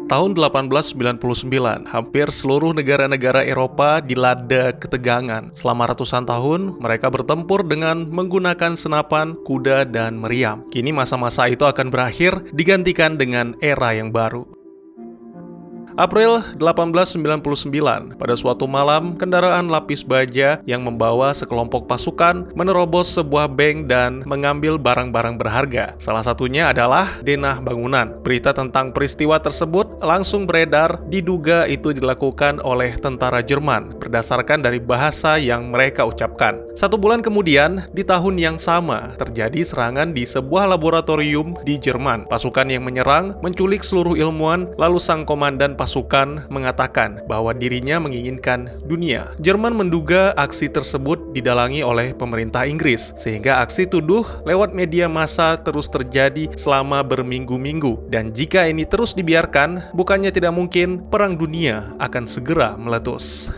Tahun 1899, hampir seluruh negara-negara Eropa dilanda ketegangan. Selama ratusan tahun, mereka bertempur dengan menggunakan senapan, kuda, dan meriam. Kini masa-masa itu akan berakhir, digantikan dengan era yang baru. April 1899, pada suatu malam, kendaraan lapis baja yang membawa sekelompok pasukan menerobos sebuah bank dan mengambil barang-barang berharga. Salah satunya adalah denah bangunan. Berita tentang peristiwa tersebut langsung beredar, diduga itu dilakukan oleh tentara Jerman, berdasarkan dari bahasa yang mereka ucapkan. 1 bulan kemudian, di tahun yang sama, terjadi serangan di sebuah laboratorium di Jerman. Pasukan yang menyerang menculik seluruh ilmuwan, lalu sang komandan pasukan mengatakan bahwa dirinya menginginkan dunia. Jerman menduga aksi tersebut didalangi oleh pemerintah Inggris, sehingga aksi tuduh lewat media massa terus terjadi selama berminggu-minggu. Dan jika ini terus dibiarkan, bukannya tidak mungkin perang dunia akan segera meletus.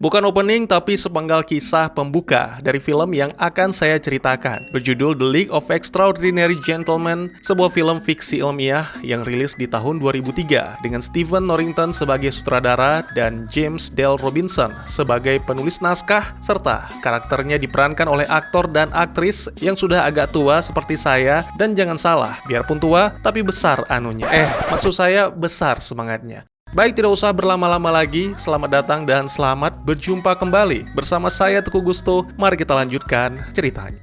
Bukan opening, tapi sepenggal kisah pembuka dari film yang akan saya ceritakan. Berjudul The League of Extraordinary Gentlemen, sebuah film fiksi ilmiah yang rilis di tahun 2003 dengan Stephen Norrington sebagai sutradara dan James Dale Robinson sebagai penulis naskah, serta karakternya diperankan oleh aktor dan aktris yang sudah agak tua seperti saya. Dan jangan salah, biarpun tua, tapi besar anunya. Maksud saya besar semangatnya. Baik, tidak usah berlama-lama lagi, selamat datang dan selamat berjumpa kembali bersama saya Teguh Gusto. Mari kita lanjutkan ceritanya.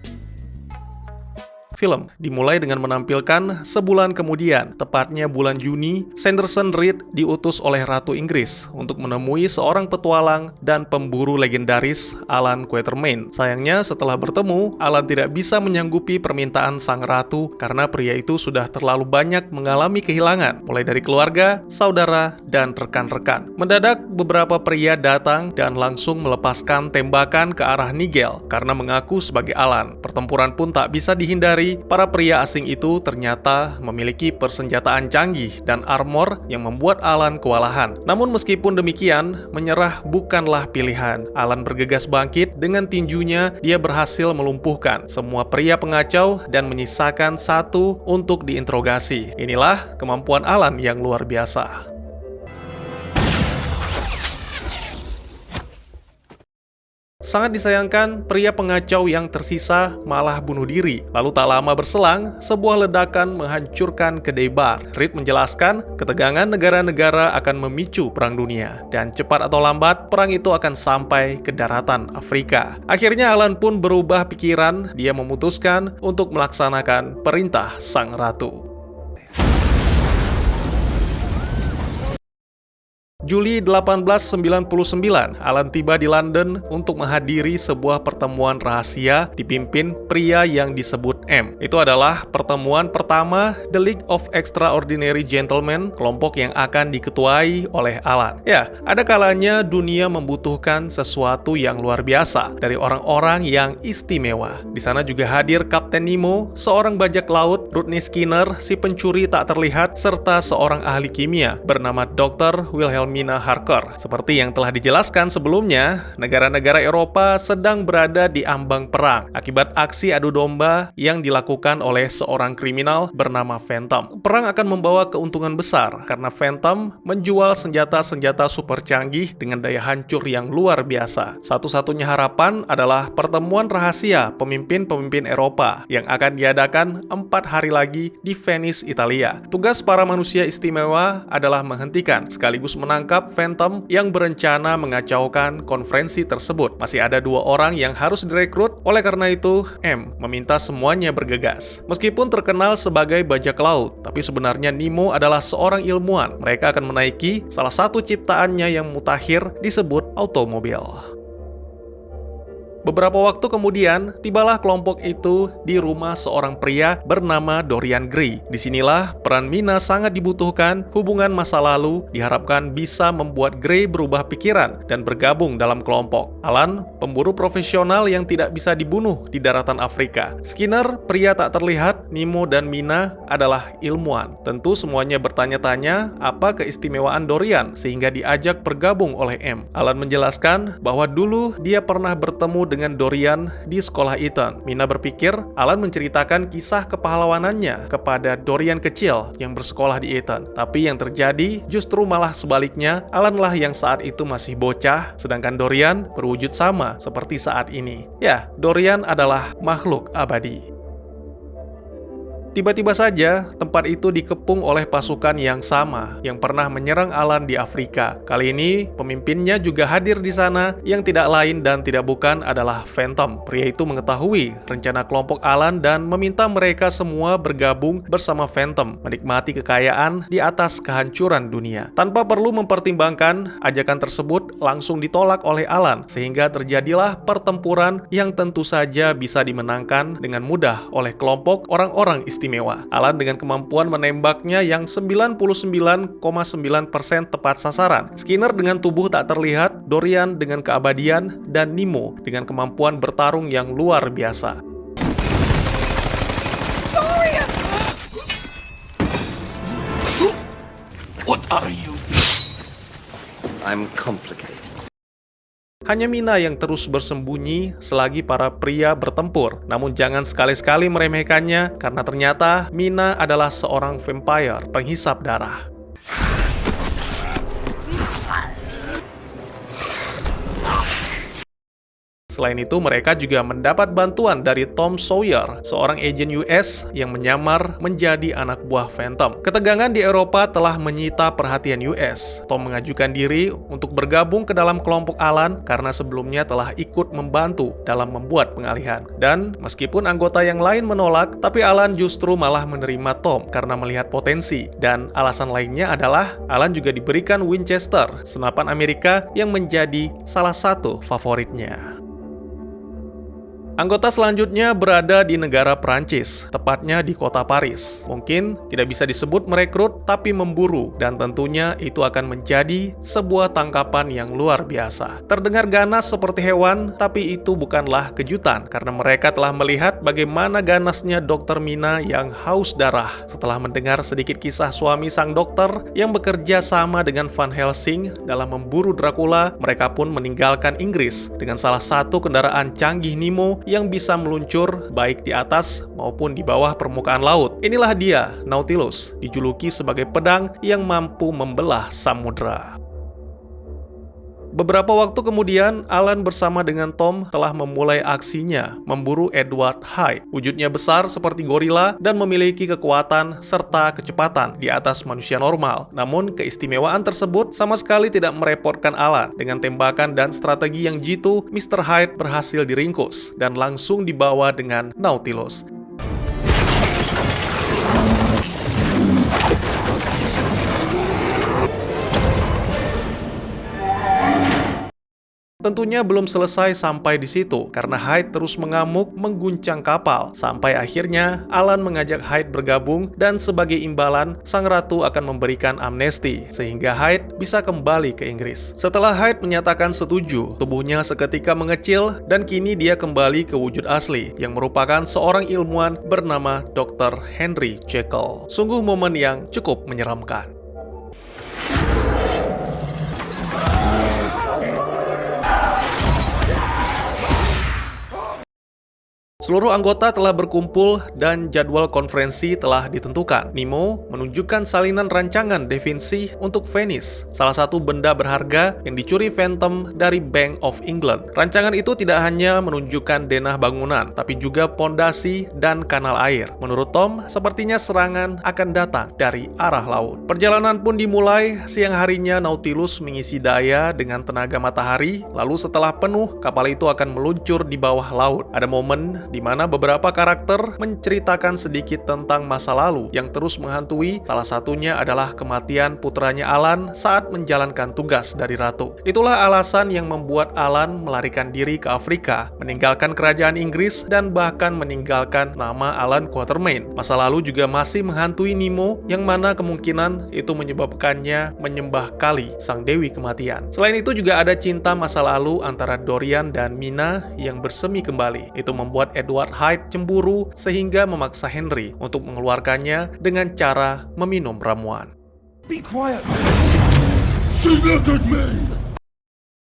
Film dimulai dengan menampilkan sebulan kemudian, tepatnya bulan Juni, Sanderson Reed diutus oleh Ratu Inggris untuk menemui seorang petualang dan pemburu legendaris, Alan Quatermain. Sayangnya setelah bertemu, Alan tidak bisa menyanggupi permintaan sang ratu karena pria itu sudah terlalu banyak mengalami kehilangan, mulai dari keluarga, saudara, dan rekan-rekan. Mendadak, beberapa pria datang dan langsung melepaskan tembakan ke arah Nigel karena mengaku sebagai Alan. Pertempuran pun tak bisa dihindari. Para pria asing itu ternyata memiliki persenjataan canggih dan armor yang membuat Alan kewalahan. Namun meskipun demikian, menyerah bukanlah pilihan. Alan bergegas bangkit, dengan tinjunya dia berhasil melumpuhkan semua pria pengacau dan menyisakan satu untuk diinterogasi. Inilah kemampuan Alan yang luar biasa. Sangat disayangkan, pria pengacau yang tersisa malah bunuh diri. Lalu tak lama berselang, sebuah ledakan menghancurkan kedai bar. Reed menjelaskan, ketegangan negara-negara akan memicu perang dunia. Dan cepat atau lambat, perang itu akan sampai ke daratan Afrika. Akhirnya Alan pun berubah pikiran, dia memutuskan untuk melaksanakan perintah sang ratu. Juli 1899, Alan tiba di London untuk menghadiri sebuah pertemuan rahasia dipimpin pria yang disebut M. Itu adalah pertemuan pertama The League of Extraordinary Gentlemen, kelompok yang akan diketuai oleh Alan. Ya, ada kalanya dunia membutuhkan sesuatu yang luar biasa dari orang-orang yang istimewa. Di sana juga hadir Kapten Nemo, seorang bajak laut, Rodney Skinner, si pencuri tak terlihat, serta seorang ahli kimia bernama Dr. Wilhelmina Harker. Seperti yang telah dijelaskan sebelumnya, negara-negara Eropa sedang berada di ambang perang akibat aksi adu domba yang dilakukan oleh seorang kriminal bernama Phantom. Perang akan membawa keuntungan besar karena Phantom menjual senjata-senjata super canggih dengan daya hancur yang luar biasa. Satu-satunya harapan adalah pertemuan rahasia pemimpin-pemimpin Eropa yang akan diadakan 4 hari lagi di Venice, Italia. Tugas para manusia istimewa adalah menghentikan sekaligus menangkap Phantom yang berencana mengacaukan konferensi tersebut. Masih ada 2 orang yang harus direkrut, oleh karena itu M meminta semuanya bergegas. Meskipun terkenal sebagai bajak laut, tapi sebenarnya Nemo adalah seorang ilmuwan. Mereka akan menaiki salah satu ciptaannya yang mutakhir disebut automobil. Beberapa waktu kemudian, tibalah kelompok itu di rumah seorang pria bernama Dorian Gray. Disinilah peran Mina sangat dibutuhkan. Hubungan masa lalu diharapkan bisa membuat Gray berubah pikiran dan bergabung dalam kelompok. Alan, pemburu profesional yang tidak bisa dibunuh di daratan Afrika. Skinner, pria tak terlihat. Nemo dan Mina adalah ilmuwan. Tentu semuanya bertanya-tanya apa keistimewaan Dorian sehingga diajak bergabung oleh M. Alan menjelaskan bahwa dulu dia pernah bertemu dengan Dorian di sekolah Ethan. Mina berpikir Alan menceritakan kisah kepahlawanannya kepada Dorian kecil yang bersekolah di Ethan. Tapi yang terjadi justru malah sebaliknya, Alan lah yang saat itu masih bocah, sedangkan Dorian berwujud sama seperti saat ini. Ya, Dorian adalah makhluk abadi. Tiba-tiba saja, tempat itu dikepung oleh pasukan yang sama yang pernah menyerang Alan di Afrika. Kali ini, pemimpinnya juga hadir di sana yang tidak lain dan tidak bukan adalah Phantom. Pria itu mengetahui rencana kelompok Alan dan meminta mereka semua bergabung bersama Phantom, menikmati kekayaan di atas kehancuran dunia. Tanpa perlu mempertimbangkan, ajakan tersebut langsung ditolak oleh Alan, sehingga terjadilah pertempuran yang tentu saja bisa dimenangkan dengan mudah oleh kelompok orang-orang istimewa. Alan dengan kemampuan menembaknya yang 99,9% tepat sasaran. Skinner dengan tubuh tak terlihat, Dorian dengan keabadian, dan Nemo dengan kemampuan bertarung yang luar biasa. What are you? I'm complicated. Hanya Mina yang terus bersembunyi selagi para pria bertempur. Namun jangan sekali-sekali meremehkannya, karena ternyata Mina adalah seorang vampire penghisap darah. Selain itu, mereka juga mendapat bantuan dari Tom Sawyer, seorang agen US yang menyamar menjadi anak buah Phantom. Ketegangan di Eropa telah menyita perhatian US. Tom mengajukan diri untuk bergabung ke dalam kelompok Alan karena sebelumnya telah ikut membantu dalam membuat pengalihan. Dan meskipun anggota yang lain menolak, tapi Alan justru malah menerima Tom karena melihat potensi. Dan alasan lainnya adalah Alan juga diberikan Winchester, senapan Amerika yang menjadi salah satu favoritnya. Anggota selanjutnya berada di negara Prancis, tepatnya di kota Paris. Mungkin tidak bisa disebut merekrut, tapi memburu, dan tentunya itu akan menjadi sebuah tangkapan yang luar biasa. Terdengar ganas seperti hewan, tapi itu bukanlah kejutan, karena mereka telah melihat bagaimana ganasnya Dr. Mina yang haus darah. Setelah mendengar sedikit kisah suami sang dokter yang bekerja sama dengan Van Helsing dalam memburu Dracula, mereka pun meninggalkan Inggris dengan salah satu kendaraan canggih Nemo yang bisa meluncur baik di atas maupun di bawah permukaan laut. Inilah dia, Nautilus, dijuluki sebagai pedang yang mampu membelah samudra. Beberapa waktu kemudian, Alan bersama dengan Tom telah memulai aksinya memburu Edward Hyde. Wujudnya besar seperti gorila dan memiliki kekuatan serta kecepatan di atas manusia normal. Namun, keistimewaan tersebut sama sekali tidak merepotkan Alan. Dengan tembakan dan strategi yang jitu, Mr. Hyde berhasil diringkus dan langsung dibawa dengan Nautilus. Tentunya belum selesai sampai di situ, karena Hyde terus mengamuk mengguncang kapal, sampai akhirnya Alan mengajak Hyde bergabung dan sebagai imbalan, sang ratu akan memberikan amnesti, sehingga Hyde bisa kembali ke Inggris. Setelah Hyde menyatakan setuju, tubuhnya seketika mengecil dan kini dia kembali ke wujud asli, yang merupakan seorang ilmuwan bernama Dr. Henry Jekyll. Sungguh momen yang cukup menyeramkan. Seluruh anggota telah berkumpul dan jadwal konferensi telah ditentukan. Nemo menunjukkan salinan rancangan Da Vinci untuk Venice, salah satu benda berharga yang dicuri Phantom dari Bank of England. Rancangan itu tidak hanya menunjukkan denah bangunan, tapi juga pondasi dan kanal air. Menurut Tom, sepertinya serangan akan datang dari arah laut. Perjalanan pun dimulai. Siang harinya Nautilus mengisi daya dengan tenaga matahari, lalu setelah penuh, kapal itu akan meluncur di bawah laut. Ada momen di mana beberapa karakter menceritakan sedikit tentang masa lalu yang terus menghantui. Salah satunya adalah kematian putranya Alan saat menjalankan tugas dari ratu. Itulah alasan yang membuat Alan melarikan diri ke Afrika, meninggalkan kerajaan Inggris dan bahkan meninggalkan nama Alan Quatermain. Masa lalu juga masih menghantui Nemo, yang mana kemungkinan itu menyebabkannya menyembah Kali, sang dewi kematian. Selain itu juga ada cinta masa lalu antara Dorian dan Mina yang bersemi kembali. Itu membuat Edward Hyde cemburu sehingga memaksa Henry untuk mengeluarkannya dengan cara meminum ramuan. Be quiet. She looked at me.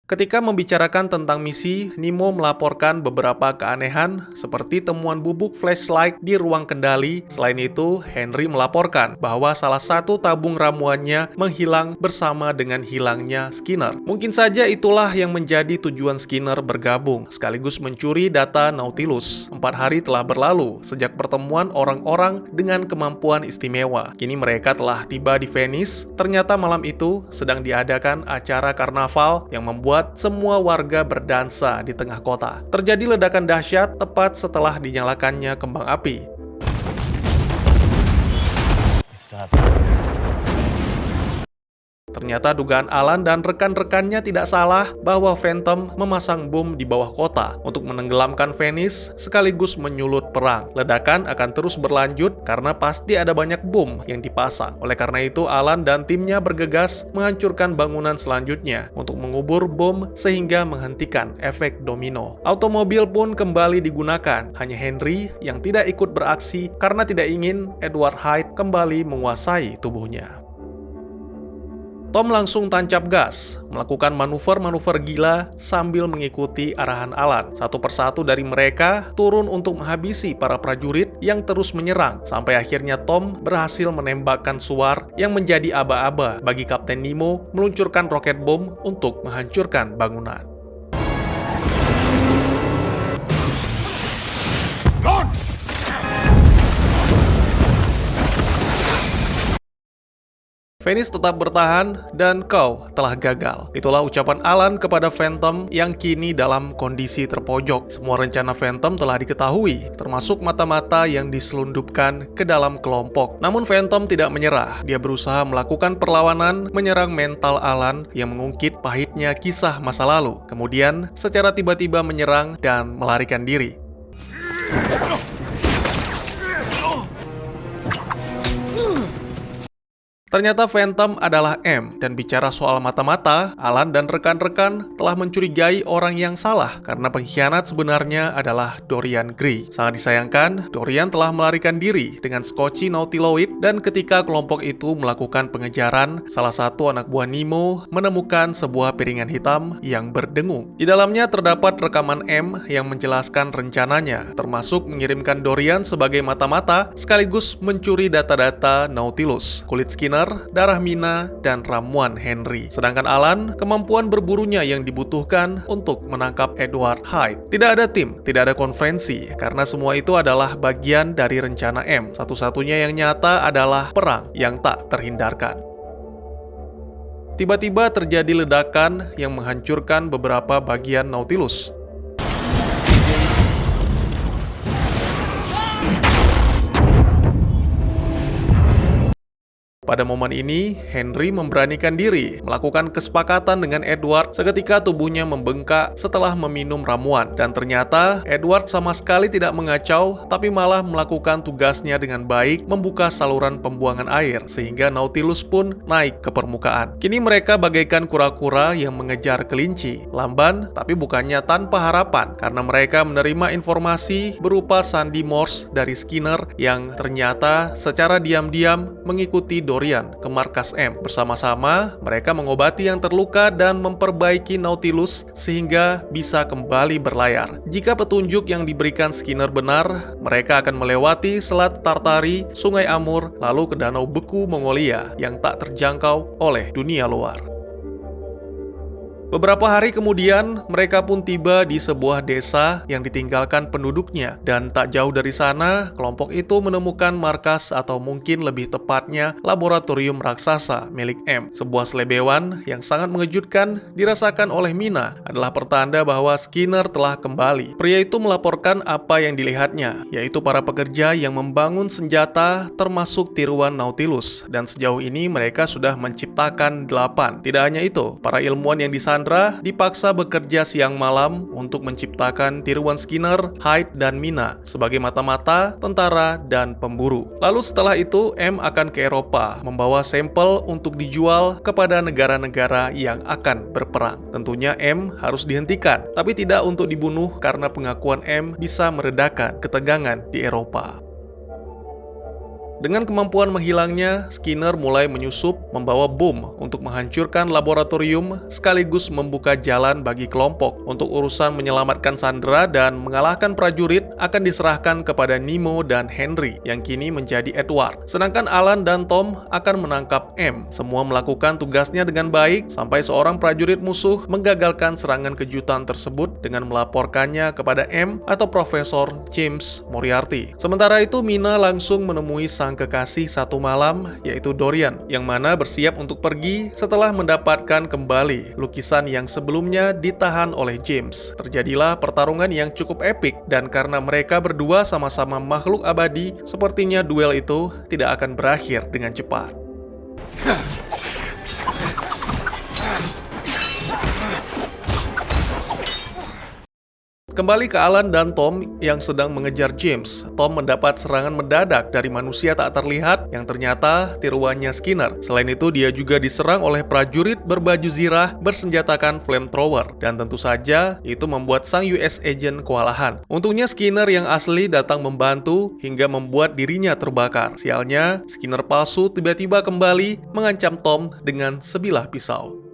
Ketika membicarakan tentang misi, Nemo melaporkan beberapa keanehan seperti temuan bubuk flashlight di ruang kendali. Selain itu, Henry melaporkan bahwa salah satu tabung ramuannya menghilang bersama dengan hilangnya Skinner. Mungkin saja itulah yang menjadi tujuan Skinner bergabung, sekaligus mencuri data Nautilus. 4 hari telah berlalu sejak pertemuan orang-orang dengan kemampuan istimewa. Kini mereka telah tiba di Venice. Ternyata malam itu sedang diadakan acara karnaval yang membuat semua warga berdansa di tengah kota. Terjadi ledakan dahsyat tepat setelah dinyalakannya kembang api. Ternyata dugaan Alan dan rekan-rekannya tidak salah bahwa Phantom memasang bom di bawah kota untuk menenggelamkan Venice sekaligus menyulut perang. Ledakan akan terus berlanjut karena pasti ada banyak bom yang dipasang. Oleh karena itu, Alan dan timnya bergegas menghancurkan bangunan selanjutnya untuk mengubur bom sehingga menghentikan efek domino. Automobil pun kembali digunakan. Hanya Henry yang tidak ikut beraksi karena tidak ingin Edward Hyde kembali menguasai tubuhnya. Tom langsung tancap gas, melakukan manuver-manuver gila sambil mengikuti arahan Alan. Satu persatu dari mereka turun untuk menghabisi para prajurit yang terus menyerang, sampai akhirnya Tom berhasil menembakkan suar yang menjadi aba-aba bagi Kapten Nemo meluncurkan roket bom untuk menghancurkan bangunan. Venice tetap bertahan dan kau telah gagal. Itulah ucapan Alan kepada Phantom yang kini dalam kondisi terpojok. Semua rencana Phantom telah diketahui, termasuk mata-mata yang diselundupkan ke dalam kelompok. Namun Phantom tidak menyerah. Dia berusaha melakukan perlawanan, menyerang mental Alan yang mengungkit pahitnya kisah masa lalu. Kemudian secara tiba-tiba menyerang dan melarikan diri. Ternyata Phantom adalah M, dan bicara soal mata-mata, Alan dan rekan-rekan telah mencurigai orang yang salah karena pengkhianat sebenarnya adalah Dorian Gray. Sangat disayangkan, Dorian telah melarikan diri dengan skoci Nautiloid, dan ketika kelompok itu melakukan pengejaran, salah satu anak buah Nemo menemukan sebuah piringan hitam yang berdengung. Di dalamnya terdapat rekaman M yang menjelaskan rencananya, termasuk mengirimkan Dorian sebagai mata-mata sekaligus mencuri data-data Nautilus, kulit Skinner, darah Mina, dan ramuan Henry. Sedangkan Alan, kemampuan berburunya yang dibutuhkan untuk menangkap Edward Hyde. Tidak ada tim, tidak ada konferensi, karena semua itu adalah bagian dari rencana M. Satu-satunya yang nyata adalah perang yang tak terhindarkan. Tiba-tiba terjadi ledakan yang menghancurkan beberapa bagian Nautilus. Pada momen ini, Henry memberanikan diri melakukan kesepakatan dengan Edward seketika tubuhnya membengkak setelah meminum ramuan. Dan ternyata Edward sama sekali tidak mengacau, tapi malah melakukan tugasnya dengan baik, membuka saluran pembuangan air, sehingga Nautilus pun naik ke permukaan. Kini mereka bagaikan kura-kura yang mengejar kelinci, lamban tapi bukannya tanpa harapan, karena mereka menerima informasi berupa sandi Morse dari Skinner yang ternyata secara diam-diam mengikuti Dorian ke markas M. Bersama-sama, mereka mengobati yang terluka dan memperbaiki Nautilus sehingga bisa kembali berlayar. Jika petunjuk yang diberikan Skinner benar, mereka akan melewati Selat Tartari, Sungai Amur, lalu ke Danau Beku Mongolia yang tak terjangkau oleh dunia luar. Beberapa hari kemudian, mereka pun tiba di sebuah desa yang ditinggalkan penduduknya. Dan tak jauh dari sana, kelompok itu menemukan markas atau mungkin lebih tepatnya laboratorium raksasa milik M. Sebuah selebewan yang sangat mengejutkan dirasakan oleh Mina adalah pertanda bahwa Skinner telah kembali. Pria itu melaporkan apa yang dilihatnya, yaitu para pekerja yang membangun senjata termasuk tiruan Nautilus. Dan sejauh ini mereka sudah menciptakan 8. Tidak hanya itu, para ilmuwan yang di sana dipaksa bekerja siang malam untuk menciptakan tiruan Skinner, Hyde, dan Mina sebagai mata-mata, tentara, dan pemburu. Lalu setelah itu, M akan ke Eropa, membawa sampel untuk dijual kepada negara-negara yang akan berperang. Tentunya M harus dihentikan, tapi tidak untuk dibunuh karena pengakuan M bisa meredakan ketegangan di Eropa. Dengan kemampuan menghilangnya, Skinner mulai menyusup membawa bom untuk menghancurkan laboratorium sekaligus membuka jalan bagi kelompok. Untuk urusan menyelamatkan Sandra dan mengalahkan prajurit akan diserahkan kepada Nemo dan Henry yang kini menjadi Edward. Sedangkan Alan dan Tom akan menangkap M. Semua melakukan tugasnya dengan baik sampai seorang prajurit musuh menggagalkan serangan kejutan tersebut dengan melaporkannya kepada M atau Profesor James Moriarty. Sementara itu Mina langsung menemui sang kekasih satu malam, yaitu Dorian, yang mana bersiap untuk pergi setelah mendapatkan kembali lukisan yang sebelumnya ditahan oleh James. Terjadilah pertarungan yang cukup epik, dan karena mereka berdua sama-sama makhluk abadi, sepertinya duel itu tidak akan berakhir dengan cepat. Kembali ke Alan dan Tom yang sedang mengejar James. Tom mendapat serangan mendadak dari manusia tak terlihat yang ternyata tiruannya Skinner. Selain itu, dia juga diserang oleh prajurit berbaju zirah bersenjatakan flamethrower. Dan tentu saja, itu membuat sang US agent kewalahan. Untungnya Skinner yang asli datang membantu hingga membuat dirinya terbakar. Sialnya, Skinner palsu tiba-tiba kembali mengancam Tom dengan sebilah pisau.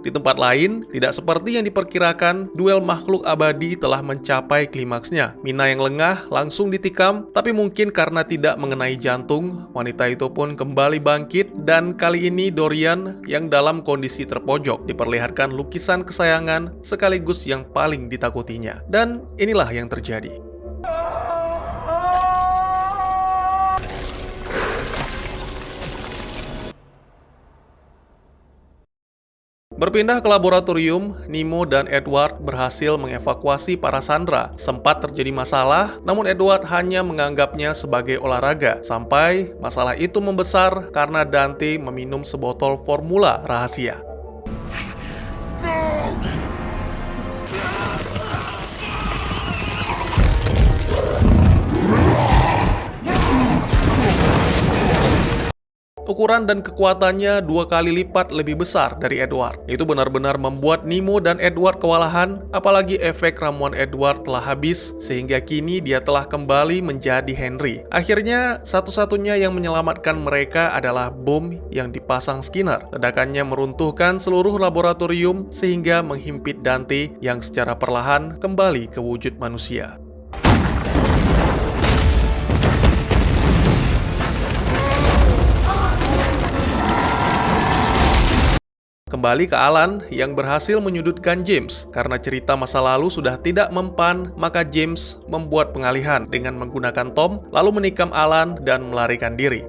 Di tempat lain, tidak seperti yang diperkirakan, duel makhluk abadi telah mencapai klimaksnya. Mina yang lengah langsung ditikam, tapi mungkin karena tidak mengenai jantung, wanita itu pun kembali bangkit dan kali ini Dorian yang dalam kondisi terpojok diperlihatkan lukisan kesayangan sekaligus yang paling ditakutinya. Dan inilah yang terjadi. Berpindah ke laboratorium, Nemo dan Edward berhasil mengevakuasi para Sandra. Sempat terjadi masalah, namun Edward hanya menganggapnya sebagai olahraga. Sampai masalah itu membesar karena Dante meminum sebotol formula rahasia. Ukuran dan kekuatannya 2 kali lipat lebih besar dari Edward. Itu benar-benar membuat Nemo dan Edward kewalahan, apalagi efek ramuan Edward telah habis, sehingga kini dia telah kembali menjadi Henry. Akhirnya, satu-satunya yang menyelamatkan mereka adalah bom yang dipasang Skinner. Ledakannya meruntuhkan seluruh laboratorium, sehingga menghimpit Dante yang secara perlahan kembali ke wujud manusia. Kembali ke Alan yang berhasil menyudutkan James. Karena cerita masa lalu sudah tidak mempan, maka James membuat pengalihan dengan menggunakan Tom, lalu menikam Alan dan melarikan diri.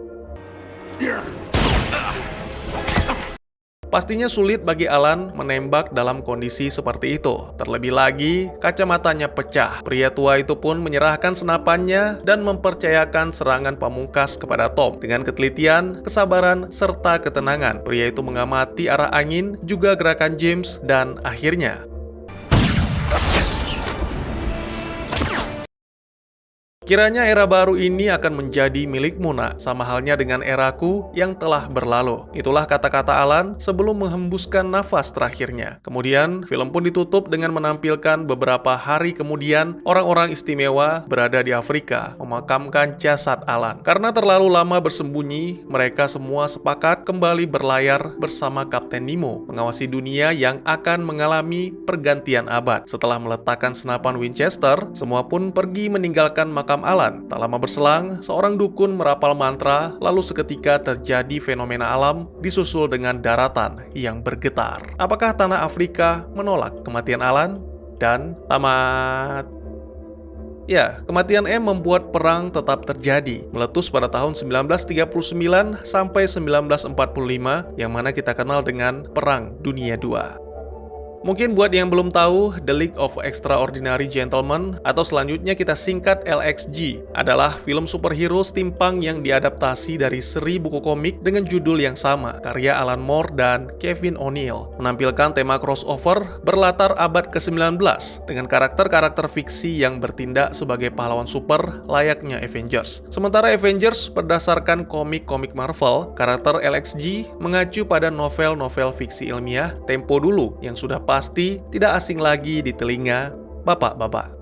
Pastinya sulit bagi Alan menembak dalam kondisi seperti itu. Terlebih lagi, kacamatanya pecah. Pria tua itu pun menyerahkan senapannya dan mempercayakan serangan pamungkas kepada Tom. Dengan ketelitian, kesabaran, serta ketenangan, pria itu mengamati arah angin, juga gerakan James, dan akhirnya kiranya era baru ini akan menjadi milikmu, nak, sama halnya dengan eraku yang telah berlalu. Itulah kata-kata Alan sebelum menghembuskan nafas terakhirnya. Kemudian, film pun ditutup dengan menampilkan beberapa hari kemudian orang-orang istimewa berada di Afrika memakamkan jasad Alan. Karena terlalu lama bersembunyi, mereka semua sepakat kembali berlayar bersama Kapten Nemo, mengawasi dunia yang akan mengalami pergantian abad. Setelah meletakkan senapan Winchester, semua pun pergi meninggalkan makam Alan. Tak lama berselang, seorang dukun merapal mantra, lalu seketika terjadi fenomena alam disusul dengan daratan yang bergetar. Apakah tanah Afrika menolak kematian Alan? Dan tamat. Ya, kematian M membuat perang tetap terjadi, meletus pada tahun 1939 sampai 1945, yang mana kita kenal dengan Perang Dunia II. Mungkin buat yang belum tahu, The League of Extraordinary Gentlemen atau selanjutnya kita singkat LXG adalah film superhero steampunk yang diadaptasi dari seri buku komik dengan judul yang sama, karya Alan Moore dan Kevin O'Neill. Menampilkan tema crossover berlatar abad ke-19 dengan karakter-karakter fiksi yang bertindak sebagai pahlawan super layaknya Avengers. Sementara Avengers berdasarkan komik-komik Marvel, karakter LXG mengacu pada novel-novel fiksi ilmiah tempo dulu yang sudah pasti tidak asing lagi di telinga bapak-bapak.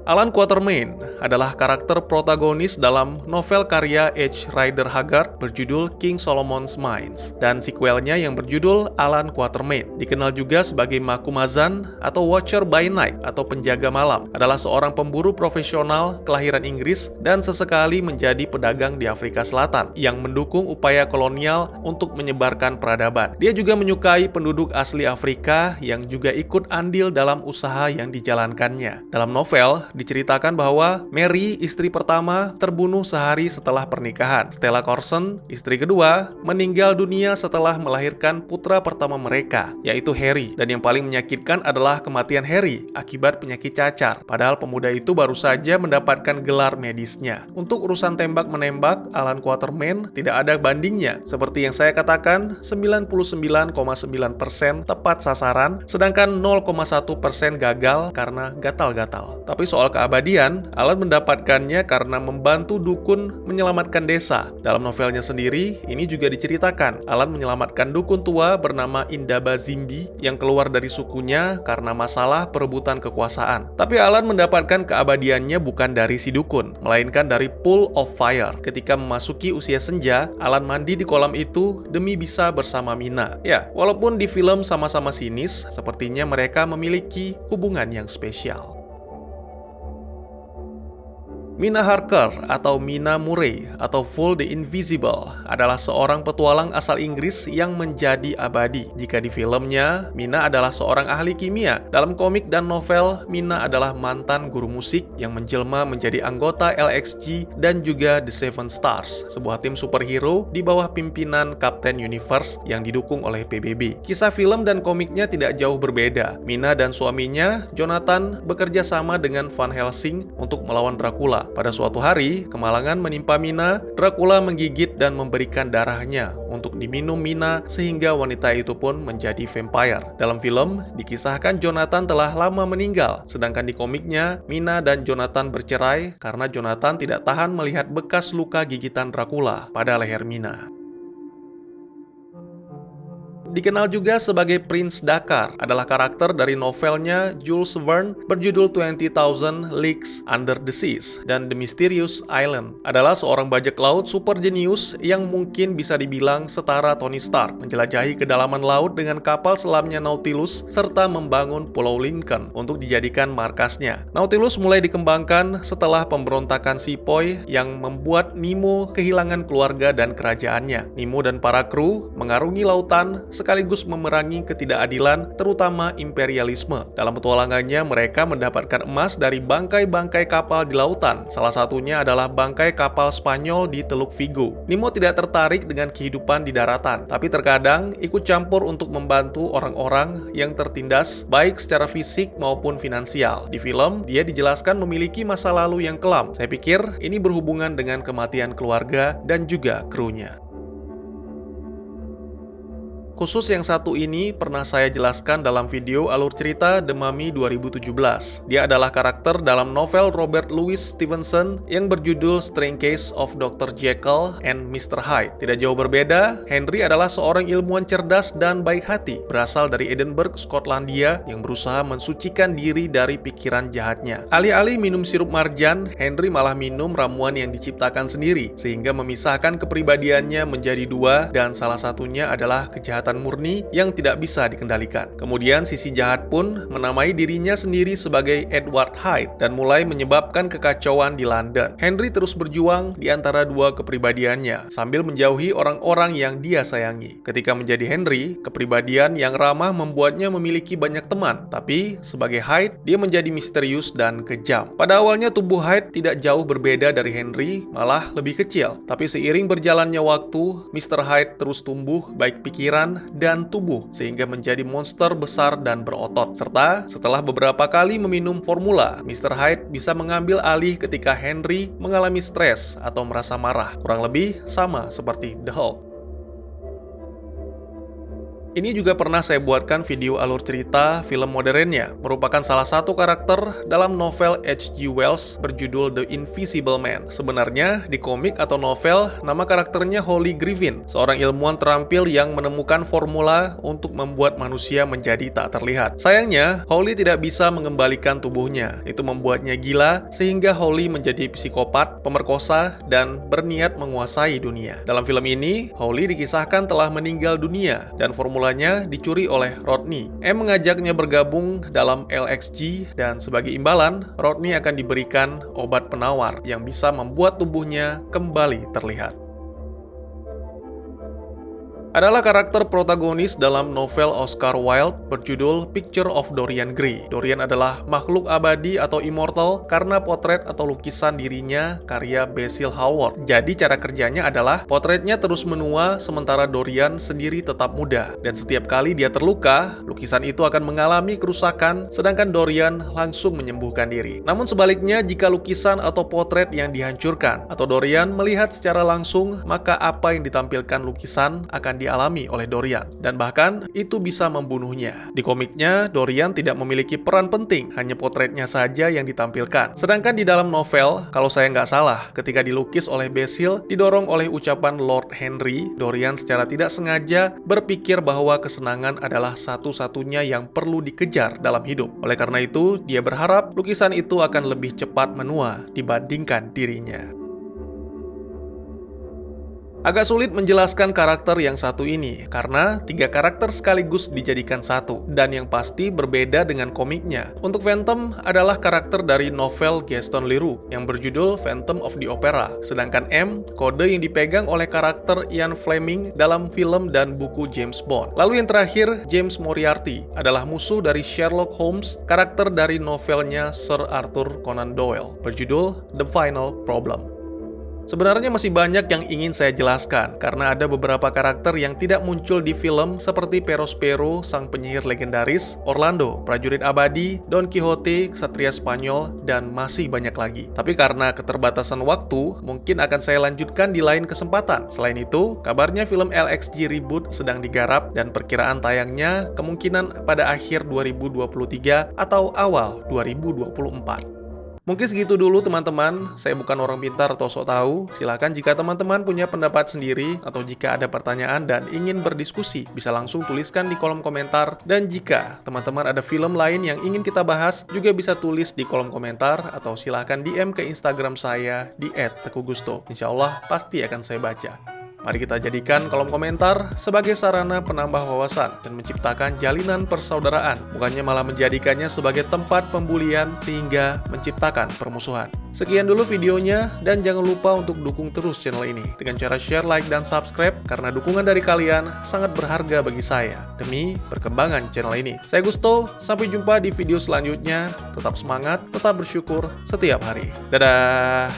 Alan Quatermain adalah karakter protagonis dalam novel karya H. Rider Haggard berjudul King Solomon's Mines dan sequelnya yang berjudul Alan Quatermain. Dikenal juga sebagai Macumazahn atau Watcher by Night atau penjaga malam, adalah seorang pemburu profesional kelahiran Inggris dan sesekali menjadi pedagang di Afrika Selatan yang mendukung upaya kolonial untuk menyebarkan peradaban. Dia juga menyukai penduduk asli Afrika yang juga ikut andil dalam usaha yang dijalankannya. Dalam novel, diceritakan bahwa Mary, istri pertama, terbunuh sehari setelah pernikahan. Stella Corson, istri kedua, meninggal dunia setelah melahirkan putra pertama mereka, yaitu Harry. Dan yang paling menyakitkan adalah kematian Harry akibat penyakit cacar. Padahal pemuda itu baru saja mendapatkan gelar medisnya. Untuk urusan tembak-menembak, Alan Quatermain tidak ada bandingnya. Seperti yang saya katakan, 99,9% tepat sasaran, sedangkan 0,1% gagal karena gatal-gatal. Tapi soal keabadian, Alan mendapatkannya karena membantu dukun menyelamatkan desa. Dalam novelnya sendiri, ini juga diceritakan. Alan menyelamatkan dukun tua bernama Indaba Zimbi yang keluar dari sukunya karena masalah perebutan kekuasaan. Tapi Alan mendapatkan keabadiannya bukan dari si dukun, melainkan dari Pool of Fire. Ketika memasuki usia senja, Alan mandi di kolam itu demi bisa bersama Mina. Ya, walaupun di film sama-sama sinis, sepertinya mereka memiliki hubungan yang spesial. Mina Harker atau Mina Murray atau Fool the Invisible adalah seorang petualang asal Inggris yang menjadi abadi. Jika di filmnya, Mina adalah seorang ahli kimia. Dalam komik dan novel, Mina adalah mantan guru musik yang menjelma menjadi anggota LXG dan juga The Seven Stars, sebuah tim superhero di bawah pimpinan Captain Universe yang didukung oleh PBB. Kisah film dan komiknya tidak jauh berbeda. Mina dan suaminya, Jonathan, bekerja sama dengan Van Helsing untuk melawan Dracula. Pada suatu hari, kemalangan menimpa Mina. Dracula menggigit dan memberikan darahnya untuk diminum Mina sehingga wanita itu pun menjadi vampire. Dalam film, dikisahkan Jonathan telah lama meninggal, sedangkan di komiknya, Mina dan Jonathan bercerai karena Jonathan tidak tahan melihat bekas luka gigitan Dracula pada leher Mina. Dikenal juga sebagai Prince Dakar, adalah karakter dari novelnya Jules Verne berjudul 20,000 Leagues Under the Seas dan The Mysterious Island. Adalah seorang bajak laut super jenius yang mungkin bisa dibilang setara Tony Stark, menjelajahi kedalaman laut dengan kapal selamnya Nautilus serta membangun Pulau Lincoln untuk dijadikan markasnya. Nautilus mulai dikembangkan setelah pemberontakan Sepoy yang membuat Nemo kehilangan keluarga dan kerajaannya. Nemo dan para kru mengarungi lautan sekaligus memerangi ketidakadilan, terutama imperialisme. Dalam petualangannya, mereka mendapatkan emas dari bangkai-bangkai kapal di lautan. Salah satunya adalah bangkai kapal Spanyol di Teluk Vigo. Nemo tidak tertarik dengan kehidupan di daratan, tapi terkadang ikut campur untuk membantu orang-orang yang tertindas, baik secara fisik maupun finansial. Di film, dia dijelaskan memiliki masa lalu yang kelam. Saya pikir ini berhubungan dengan kematian keluarga dan juga krunya. Khusus yang satu ini pernah saya jelaskan dalam video alur cerita The Mummy 2017. Dia adalah karakter dalam novel Robert Louis Stevenson yang berjudul Strange Case of Dr. Jekyll and Mr. Hyde. Tidak jauh berbeda, Henry adalah seorang ilmuwan cerdas dan baik hati, berasal dari Edinburgh, Skotlandia, yang berusaha mensucikan diri dari pikiran jahatnya. Alih-alih minum sirup marjan, Henry malah minum ramuan yang diciptakan sendiri, sehingga memisahkan kepribadiannya menjadi dua, dan salah satunya adalah kejahatan murni yang tidak bisa dikendalikan. Kemudian sisi jahat pun menamai dirinya sendiri sebagai Edward Hyde dan mulai menyebabkan kekacauan di London. Henry terus berjuang di antara dua kepribadiannya sambil menjauhi orang-orang yang dia sayangi. Ketika menjadi Henry, kepribadian yang ramah membuatnya memiliki banyak teman, tapi sebagai Hyde, dia menjadi misterius dan kejam. Pada awalnya tubuh Hyde tidak jauh berbeda dari Henry, malah lebih kecil. Tapi seiring berjalannya waktu, Mr. Hyde terus tumbuh baik pikiran dan tubuh sehingga menjadi monster besar dan berotot. Serta setelah beberapa kali meminum formula, Mr. Hyde bisa mengambil alih ketika Henry mengalami stres atau merasa marah. Kurang lebih sama seperti The Hulk. Ini juga pernah saya buatkan video alur cerita film modernnya, merupakan salah satu karakter dalam novel H.G. Wells berjudul The Invisible Man. Sebenarnya, di komik atau novel, nama karakternya Holly Griffin, seorang ilmuwan terampil yang menemukan formula untuk membuat manusia menjadi tak terlihat. Sayangnya, Holly tidak bisa mengembalikan tubuhnya. Itu membuatnya gila, sehingga Holly menjadi psikopat, pemerkosa, dan berniat menguasai dunia. Dalam film ini, Holly dikisahkan telah meninggal dunia, dan formulanya dicuri oleh Rodney. M mengajaknya bergabung dalam LXG, dan sebagai imbalan, Rodney akan diberikan obat penawar yang bisa membuat tubuhnya kembali terlihat. Adalah karakter protagonis dalam novel Oscar Wilde berjudul Picture of Dorian Gray. Dorian adalah makhluk abadi atau immortal karena potret atau lukisan dirinya karya Basil Hallward. Jadi cara kerjanya adalah potretnya terus menua sementara Dorian sendiri tetap muda. Dan setiap kali dia terluka, lukisan itu akan mengalami kerusakan sedangkan Dorian langsung menyembuhkan diri. Namun sebaliknya, jika lukisan atau potret yang dihancurkan atau Dorian melihat secara langsung, maka apa yang ditampilkan lukisan akan dialami oleh Dorian, dan bahkan itu bisa membunuhnya. Di komiknya, Dorian tidak memiliki peran penting, hanya potretnya saja yang ditampilkan. Sedangkan di dalam novel, kalau saya nggak salah, ketika dilukis oleh Basil, didorong oleh ucapan Lord Henry, Dorian secara tidak sengaja berpikir bahwa kesenangan adalah satu-satunya yang perlu dikejar dalam hidup. Oleh karena itu, dia berharap lukisan itu akan lebih cepat menua dibandingkan dirinya. Agak sulit menjelaskan karakter yang satu ini, karena 3 karakter sekaligus dijadikan satu, dan yang pasti berbeda dengan komiknya. Untuk Phantom adalah karakter dari novel Gaston Leroux, yang berjudul Phantom of the Opera, sedangkan M, kode yang dipegang oleh karakter Ian Fleming dalam film dan buku James Bond. Lalu yang terakhir, James Moriarty, adalah musuh dari Sherlock Holmes, karakter dari novelnya Sir Arthur Conan Doyle, berjudul The Final Problem. Sebenarnya masih banyak yang ingin saya jelaskan, karena ada beberapa karakter yang tidak muncul di film seperti Perospero, sang penyihir legendaris, Orlando, prajurit abadi, Don Quixote, ksatria Spanyol, dan masih banyak lagi. Tapi karena keterbatasan waktu, mungkin akan saya lanjutkan di lain kesempatan. Selain itu, kabarnya film LXG Reboot sedang digarap dan perkiraan tayangnya kemungkinan pada akhir 2023 atau awal 2024. Mungkin segitu dulu teman-teman, saya bukan orang pintar atau sok tahu. Silahkan jika teman-teman punya pendapat sendiri atau jika ada pertanyaan dan ingin berdiskusi, bisa langsung tuliskan di kolom komentar. Dan jika teman-teman ada film lain yang ingin kita bahas, juga bisa tulis di kolom komentar atau silahkan DM ke Instagram saya di @teguhgusto. Insya Allah pasti akan saya baca. Mari kita jadikan kolom komentar sebagai sarana penambah wawasan dan menciptakan jalinan persaudaraan, bukannya malah menjadikannya sebagai tempat pembulian sehingga menciptakan permusuhan. Sekian dulu videonya, dan jangan lupa untuk dukung terus channel ini dengan cara share, like, dan subscribe, karena dukungan dari kalian sangat berharga bagi saya demi perkembangan channel ini. Saya Gusto, sampai jumpa di video selanjutnya. Tetap semangat, tetap bersyukur setiap hari. Dadah!